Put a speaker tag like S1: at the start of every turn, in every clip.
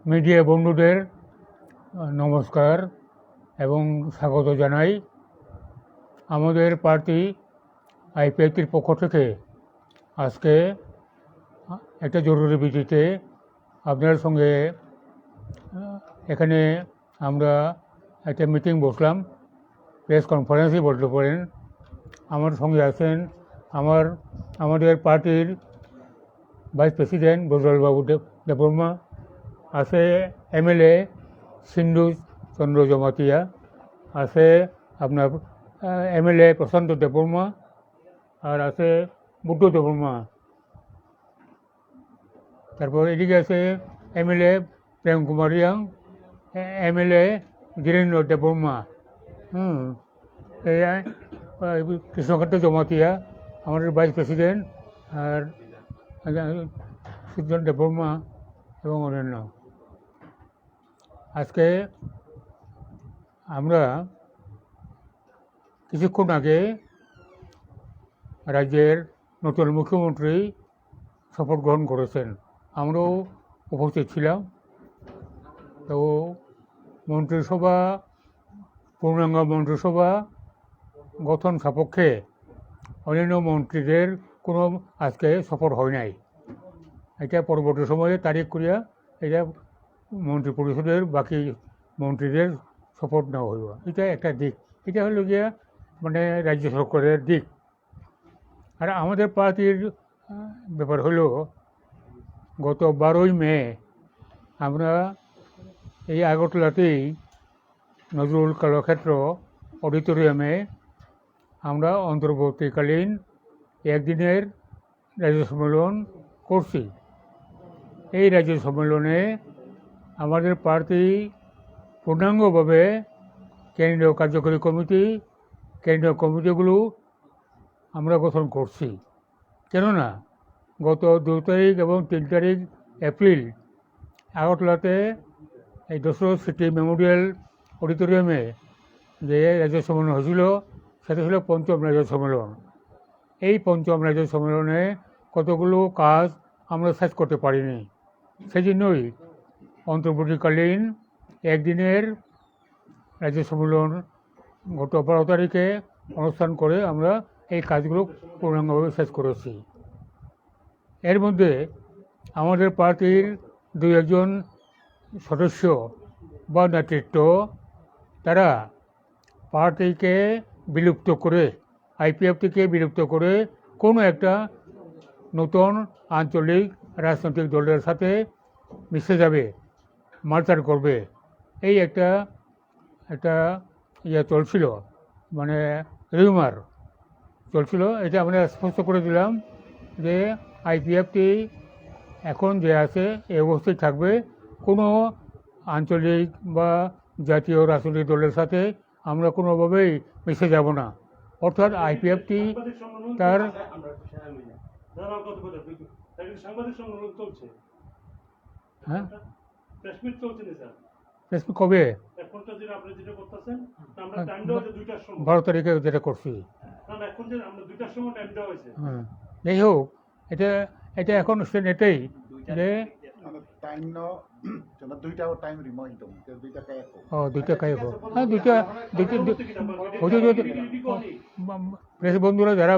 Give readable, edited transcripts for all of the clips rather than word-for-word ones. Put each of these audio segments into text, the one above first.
S1: Media বন্ধুদের নমস্কার এবং স্বাগত জানাই। আমাদের পার্টি আইপিএফটির পক্ষ থেকে আজকে একটা জরুরি ভিত্তিতে আপনার সঙ্গে এখানে আমরা একটা মিটিং বসলাম, প্রেস কনফারেন্সই বলতে পারেন। আমার সঙ্গে আছেন আমাদের পার্টির ভাইস প্রেসিডেন্ট বজরুলবাবু দেববর্মা, আছে এমএলএ সিন্ধু চন্দ্র জমাতিয়া, আছে আপনার এমএলএ প্রশান্ত দেববর্মা, আর আছে বুদ্ধ দেববর্মা। তারপর এদিকে আছে এমএলএ প্রেম কুমার রিয়াং, এমএলএ ধীরেন্দ্র দেববর্মা, কৃষ্ণকান্ত জমাতিয়া আমাদের ভাইস প্রেসিডেন্ট, আর সুজন দেববর্মা এবং অন্যান্য। আজকে আমরা কিছুক্ষণ আগে রাজ্যের নতুন মুখ্যমন্ত্রী শপথ গ্রহণ করেছেন, আমরাও উপস্থিত ছিলাম। তো মন্ত্রিসভা, পূর্ণাঙ্গ মন্ত্রিসভা গঠন সাপেক্ষে অন্যান্য মন্ত্রীদের কোনো আজকে শপথ হয় নাই। এটা পরবর্তী সময়ে তারিখ করিয়া এটা মন্ত্রী পরিষদের বাকি মন্ত্রীদের শপথ নেওয়া হইব। এটা একটা দিক, এটা হলো গিয়া মানে রাজ্য সরকারের দিক। আর আমাদের পার্টির ব্যাপার হলো, গত 12ই মে আমরা এই আগরতলাতেই নজরুল কলাক্ষেত্র অডিটোরিয়ামে আমরা অন্তর্বর্তীকালীন একদিনের রাজ্য সম্মেলন করছি। এই রাজ্য সম্মেলনে আমাদের পার্টি পূর্ণাঙ্গভাবে কেন্দ্রীয় কার্যকরী কমিটি, কেন্দ্রীয় কমিটিগুলো আমরা গঠন করছি। কেননা গত 2 তারিখ এবং 3 তারিখ এপ্রিল আগরতলাতে এই দশরথ সিটি মেমোরিয়াল অডিটোরিয়ামে যে রাজ্য সম্মেলন হয়েছিল, সেটা ছিল পঞ্চম রাজ্য সম্মেলন। এই পঞ্চম রাজ্য সম্মেলনে কতগুলো কাজ আমরা শেষ করতে পারিনি। সেই জন্যই অন্তর্বর্তীকালীন একদিনের রাজ্য সম্মেলন গত 12 তারিখে অনুষ্ঠান করে আমরা এই কাজগুলো পূর্ণাঙ্গভাবে শেষ করেছি। এর মধ্যে আমাদের পার্টির 2-1 সদস্য বা নেতৃত্ব, তারা পার্টিকে বিলুপ্ত করে, আইপিএফটিকে বিলুপ্ত করে কোনো একটা নতুন আঞ্চলিক রাজনৈতিক দলের সাথে মিশে যাবে, মার্চার করবে, এই একটা চলছিল, মানে রিউমার চলছিল। এটা আমরা স্পষ্ট করে দিলাম যে আইপিএফটি এখন যে আছে এই অবস্থায় থাকবে, কোনো আঞ্চলিক বা জাতীয় রাজনৈতিক দলের সাথে আমরা কোনোভাবেই মিশে যাব না। অর্থাৎ আইপিএফটি তার হ্যাঁ কবে 12 তারিখে যেটা করছি, হ্যাঁ। যাই হোক, এটা এখন এটাই যে প্রেস বন্ধুরা যারা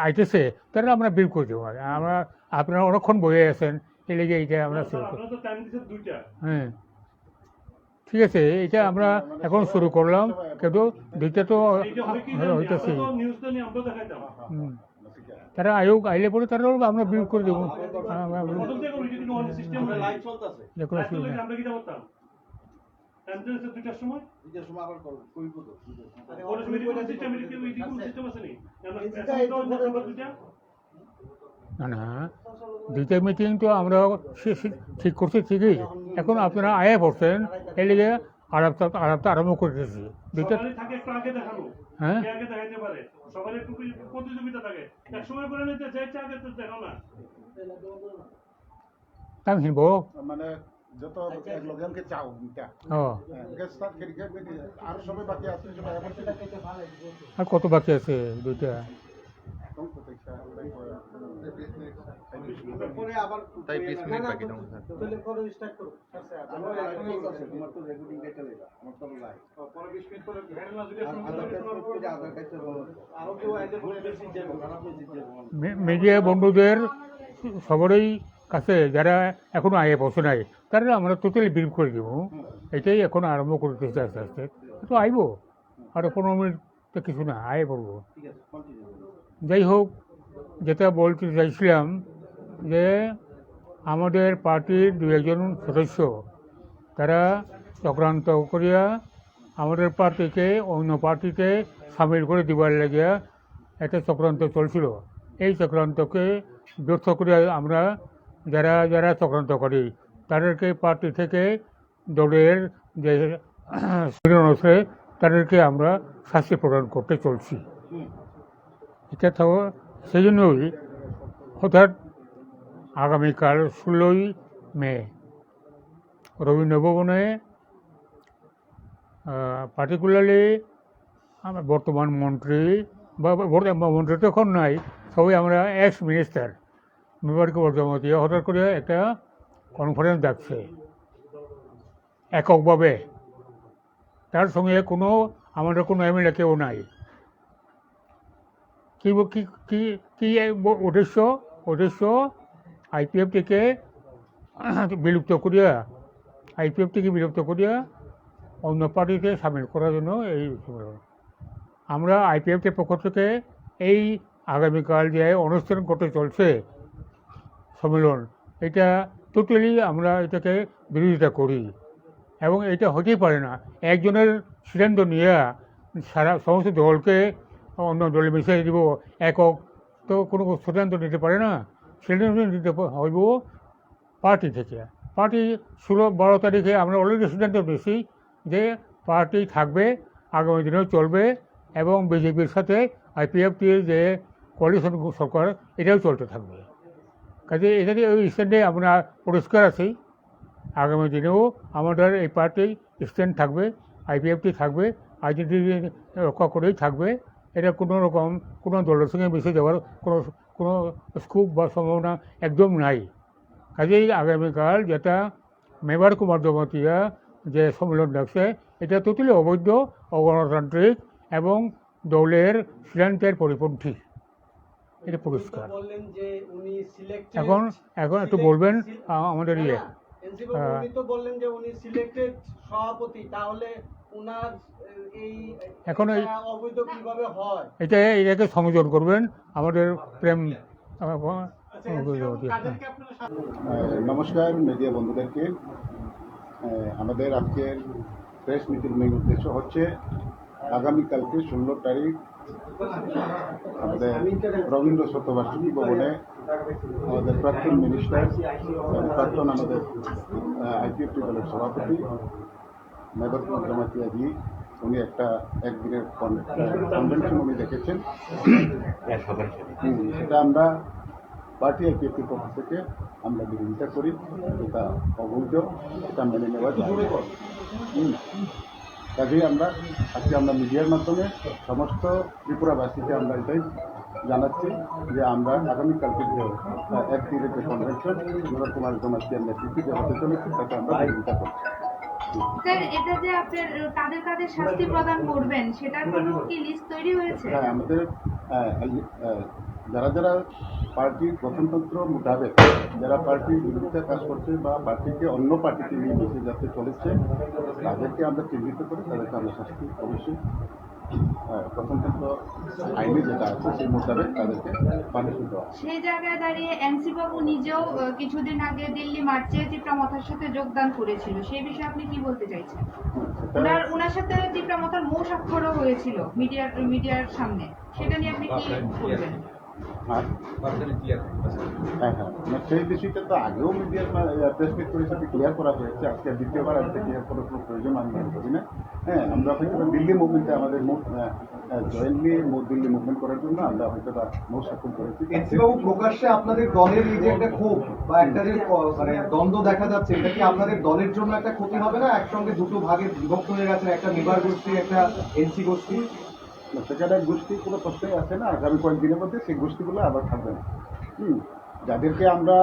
S1: আইতেছে তারা আমরা বিল করে দেবো। আমরা আপনারা অনেকক্ষণ বয়ে আছেন, এই লেগে এইটা আমরা হ্যাঁ ঠিক আছে, এটা আমরা এখন শুরু করলাম, কিন্তু 2টা তো হইতেছে। তারা আইলে পরে তারা আমরা বিল করে দেবো। না না, 2টা মিটিং তো আমরা ঠিক করছি ঠিকই, এখন আপনারা আয়া পড়ছেন, এই লিগে আলাপটা আরম্ভ করে দিয়েছি। 2টা হ্যাঁ আমি হিনব মানে যত একলগে চাও আর কত বাকি আছে 2টা?
S2: তাই 20 মিনিট বাকি তোমার
S1: মিডিয়া বন্ধুদের সবারই কাছে যারা এখনো আয়ে পৌঁছে নাই তারা আমরা টোটালি বিলিভ করে দিব, এটাই এখন আরম্ভ করতেছে আস্তে আস্তে। তো আইব আরও 15 মিনিট তো কিছু না, আয়ে পড়বো। যাই হোক, যেটা বলতে চাইছিলাম যে আমাদের পার্টির 2-1 সদস্য তারা চক্রান্ত করিয়া আমাদের পার্টিকে অন্য পার্টিতে সামিল করে দিবার লাগিয়া একটা চক্রান্ত চলছিল। এই চক্রান্তকে ব্যর্থ করে আমরা যারা যারা চক্রান্ত করি তাদেরকে পার্টি থেকে দলের যে সিনিয়র আছে তাদেরকে আমরা শাস্তি প্রদান করতে চলছি। এটা তো সেই জন্যই অর্থাৎ আগামীকাল 16ই মে রবীন্দ্র ভবনে পার্টিকুলারলি আমার বর্তমান মন্ত্রী বা মন্ত্রী তো এখন নাই, সবাই আমরা এক্স মিনিস্টার মেম্বারকে বর্তমানে হঠাৎ করে একটা কনফারেন্স ডাকছে এককভাবে, তার সঙ্গে কোনো আমাদের কোনো এমএলএ কেউ নাই। কি কি কি কি উদ্দেশ্য আইপিএফটিকে বিলুপ্ত করিয়া অন্য পার্টিতে সামিল করার জন্য এই সম্মেলন। আমরা আইপিএফটির পক্ষ থেকে এই আগামীকাল যে অনুষ্ঠান করতে চলছে সম্মেলন, এটা টোটালি আমরা এটাকে বিরোধিতা করি এবং এটা হতেই পারে না। একজনের সিদ্ধান্ত নিয়ে সারা সমস্ত দলকে অন্য দলে মিশিয়ে দিব, একক তো কোনো সিদ্ধান্ত নিতে পারে না। সিদ্ধান্ত নিতে হইব পার্টি থেকে। পার্টি 16-12 তারিখে আমরা অলরেডি সিদ্ধান্ত নিয়েছি যে পার্টি থাকবে, আগামী দিনেও চলবে এবং বিজেপির সাথে আইপিএফটির যে কোয়ালিশন সরকার এটাও চলতে থাকবে। কাজে এটাকে ওই স্ট্যান্ডে আমরা পরিষ্কার আছি। আগামী দিনেও আমাদের এই পার্টি স্ট্যান্ড থাকবে, আইপিএফটি থাকবে, আইডেন্টিটি রক্ষা করেই থাকবে। এটা কোনো রকম কোনো দলের সঙ্গে মিশে যাওয়ার কোনো স্কোপ বা সম্ভাবনা একদম নাই। কাজেই আগামীকাল যেটা মেবার কুমার দমাতিয়া যে সম্মেলন ডাকছে এটা টোটালি অবৈধ, অগণতান্ত্রিক এবং দলের সিদ্ধান্তের পরিপন্থী, এটা পরিষ্কার। এখন একটু বলবেন আমাদের ইয়ে
S3: উনি তো বললেন যে উনি সিলেক্টেড সভাপতি, তাহলে উনার এই
S1: এখন
S3: অবৈধ কিভাবে হয়
S1: এটাকে সংযোজন করবেন আমাদের প্রেম।
S4: নমস্কার মিডিয়া বন্ধুদেরকে। আমাদের আজকের প্রেস মিটিং মেন উদ্দেশ্য হচ্ছে আগামীকালকে 16 তারিখ আমাদের রবীন্দ্র শতবার্ষিকী ভবনে আমাদের প্রাক্তন মিনিস্টার, প্রাক্তন আমাদের আইপিএফটি দলের সভাপতি মেবার কুমার দমাতিয়াজি উনি একটা একদিনের কনভেনশন উনি দেখেছেন। সেটা আমরা পার্টি আইপিএফটির পক্ষ থেকে আমরা বিরোধিতা করি, এটা অবৈধ, এটা মেনে নেওয়া যায়। কাজেই আজকে আমরা মিডিয়ার মাধ্যমে সমস্ত ত্রিপুরাবাসীকে আমরা এটাই জানাচ্ছি যে আমরা আগামীকালকে যে একদিনের যে কনভেনশন মেবার কুমার দমাতিয়ার নেতৃত্বে হতে চলেছে তাকে আমরা বিরোধিতা করছি।
S5: স্যার, এটা যে আপনার কাদের শাস্তি প্রদান করবেন সেটার কোনো কি লিস্ট তৈরি হয়েছে?
S4: হ্যাঁ, আমাদের যারা যারা পার্টির গঠনতন্ত্র মোতাবেক যারা পার্টির বিরুদ্ধে কাজ করছে বা পার্টিকে অন্য পার্টিকে নিয়ে মিশে যাতে চলেছে তাদেরকে আমরা চিহ্নিত করে তাদেরকে আমরা শাস্তি অবশ্যই গঠনতন্ত্র আইনে যেটা আছে সেই মোতাবেক তাদেরকে পানিশমেন্ট দেওয়া।
S5: সেই জায়গায় দাঁড়িয়ে এনসি বাবু নিজেও কিছুদিন আগে দিল্লি মার্চে চিত্রামথার সাথে যোগদান করেছিল, সেই বিষয়ে আপনি কি বলতে চাইছেন? ওনার সাথে চিত্রামথার মৌ স্বাক্ষরও হয়েছিল মিডিয়ার সামনে, সেটা নিয়ে আপনি কি বলবেন?
S4: হ্যাঁ, সেই বিষয়টা তো আগেও মিডিয়ার প্রেস মিট করে সাথে ক্লিয়ার করা হয়েছে। আজকে দ্বিতীয়বার আজকে ক্লিয়ার করার কোনো প্রয়োজন আমি মনে করি না। হ্যাঁ, আমরা হয়তো দিল্লি মুভমেন্টে আমাদের জয়েন্টলি দিল্লি মুভমেন্ট করার জন্য আমরা হয়তো মৌ স্বাক্ষর করেছি।
S6: এনসিবাবু, প্রকাশ্যে আপনাদের দলের এই যে একটা ক্ষোভ বা একটা যে মানে দ্বন্দ্ব দেখা যাচ্ছে, এটা কি আপনাদের দলের জন্য একটা ক্ষতি হবে না? একসঙ্গে দুটো ভাগে বিভক্ত হয়ে গেছে, একটা মেবার গোষ্ঠী, একটা এনসি গোষ্ঠী।
S4: সেখানে গোষ্ঠী কোনো প্রশ্নই আসে না। আগামী কয়েকদিনের মধ্যে সেই গোষ্ঠীগুলো আবার থাকবে না। যাদেরকে আমরা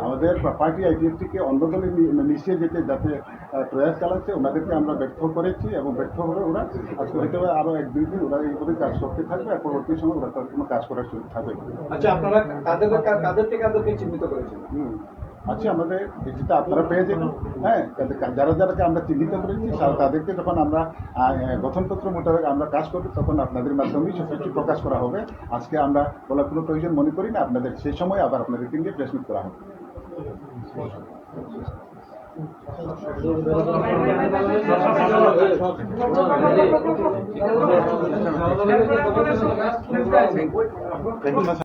S4: আমাদের পার্টি আইডিএফটিকে অন্য দলে মিশিয়ে যেতে যাতে প্রয়াস চালাচ্ছে, ওনাদেরকে আমরা ব্যর্থ করেছি এবং ব্যর্থ হলে ওরা আজকে হয়তো আরও 1-2 দিন ওরা এইভাবে কাজ করতে থাকবে, আর পরবর্তী সময় ওরা তার কোনো কাজ করার সুযোগ থাকবে না।
S6: আচ্ছা, আপনারা কাদেরকে চিহ্নিত করেছেন?
S4: আচ্ছা, আমাদের যেটা আপনারা পেয়ে যাবেন, হ্যাঁ, যারাকে আমরা চিহ্নিত করেছি তাদেরকে যখন আমরা গঠনতন্ত্র মোতাবেক আমরা কাজ করবো তখন আপনাদের মাধ্যমেই সব কিছু প্রকাশ করা হবে। আজকে আমরা বলার কোনো প্রয়োজন মনে করি না। আপনাদের সেই সময় আবার আপনাদেরকে নিয়ে প্রেস মিট করা হবে।
S2: Thank you.